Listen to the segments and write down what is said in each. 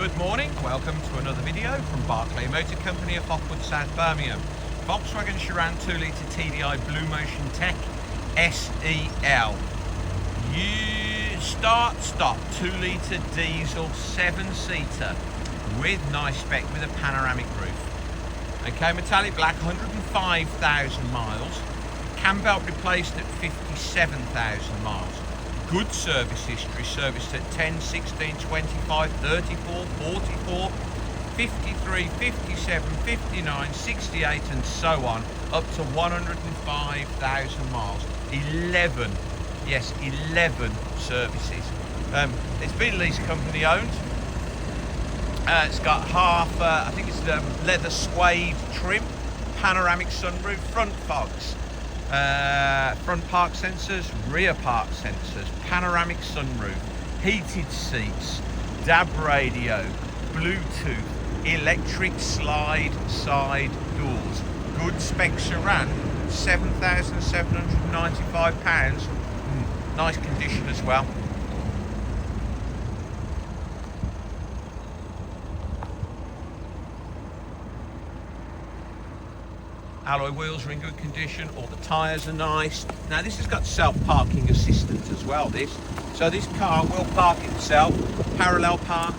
Good morning, welcome to another video from Barclay Motor Company of Hopwood, South Birmingham. Volkswagen Sharan 2 litre TDI BlueMotion Tech SEL. Start 2 litre diesel 7-seater with nice spec with a panoramic roof. Okay, metallic black, 105,000 miles. Cam belt replaced at 57,000 miles. Good service history, serviced at 10, 16, 25, 34, 44, 53, 57, 59, 68 and so on, up to 105,000 miles. 11 services. It's been lease company owned. It's got half, I think it's leather suede trim, panoramic sunroof, front fogs. Front park sensors, rear park sensors, panoramic sunroof, heated seats, DAB radio, Bluetooth, electric slide side doors. Good spec Sharan, £7,795. Nice condition as well. Alloy wheels are in good condition, all the tyres are nice. Now this has got self-parking assistant as well, so this car will park itself, parallel park,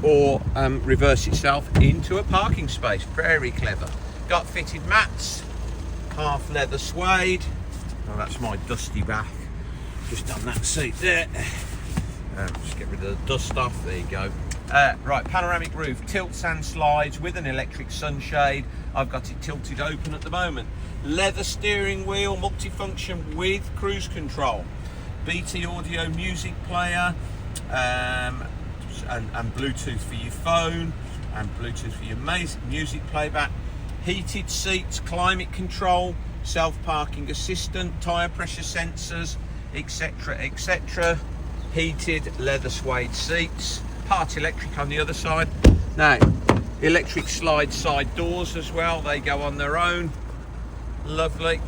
or reverse itself into a parking space. Very clever. Got fitted mats, half leather suede. Oh, that's my dusty back, just on that seat there. Just get rid of the dust off, there you go. Right, panoramic roof, tilts and slides with an electric sunshade. I've got it tilted open at the moment. Leather steering wheel, multifunction with cruise control. BT audio music player, and Bluetooth for your phone, and Bluetooth for your music playback. Heated seats, climate control, self-parking assistant, tyre pressure sensors, etc, etc. Heated leather suede seats. Part electric on the other side. Now, electric slide side doors as well, they go on their own. Lovely.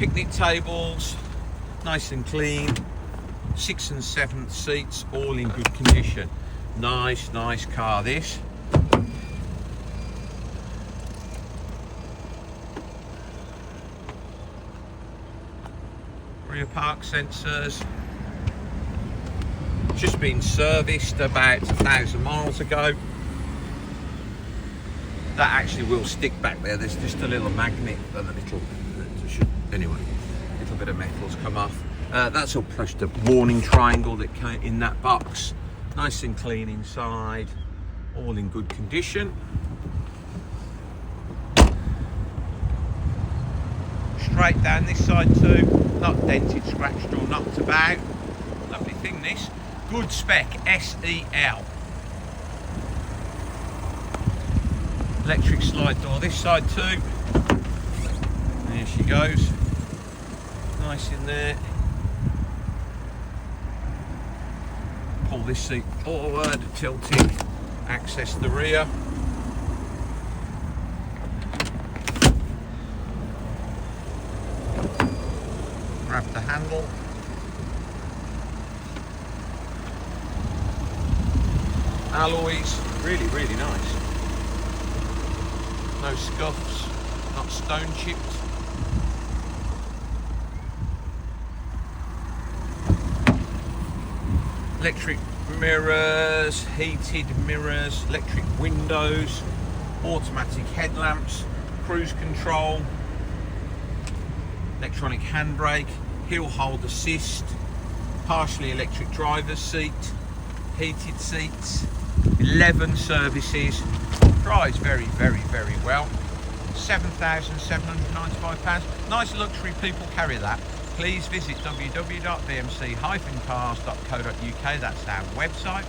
Picnic tables, nice and clean. 6th and 7th seats, all in good condition. Nice car this. Rear park sensors. Just been serviced about 1,000 miles ago. That actually will stick back there. There's just a little magnet and a little, anyway, a little bit of metal's come off. That's all pushed a warning triangle that came in that box. Nice and clean inside, all in good condition. Straight down this side too, not dented, scratched or knocked about. Lovely thing this. Good spec SEL. Electric slide door this side too. There she goes. Nice in there. Pull this seat forward, tilt it, access the rear. Grab the handle. Alloys, really nice. No scuffs, not stone chipped. Electric mirrors, heated mirrors, electric windows, automatic headlamps, cruise control, electronic handbrake, hill hold assist, partially electric driver's seat, heated seats. 11 services, drives very well. £7,795. Nice luxury people carry that. Please visit www.bmc-cars.co.uk. that's our website.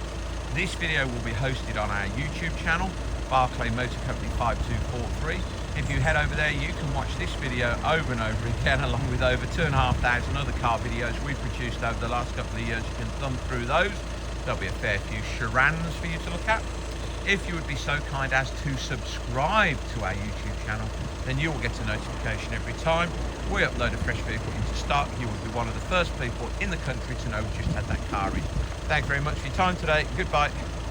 This video will be hosted on our YouTube channel, Barclay Motor Company 5243. If you head over there, you can watch this video over and over again, along with over 2,500 other car videos we've produced over the last couple of years. You can thumb through those. There'll be a fair few Sharans for you to look at. If you would be so kind as to subscribe to our YouTube channel, then you will get a notification every time we upload a fresh vehicle into stock. You will be one of the first people in the country to know we just had that car in. Thank you very much for your time today. Goodbye.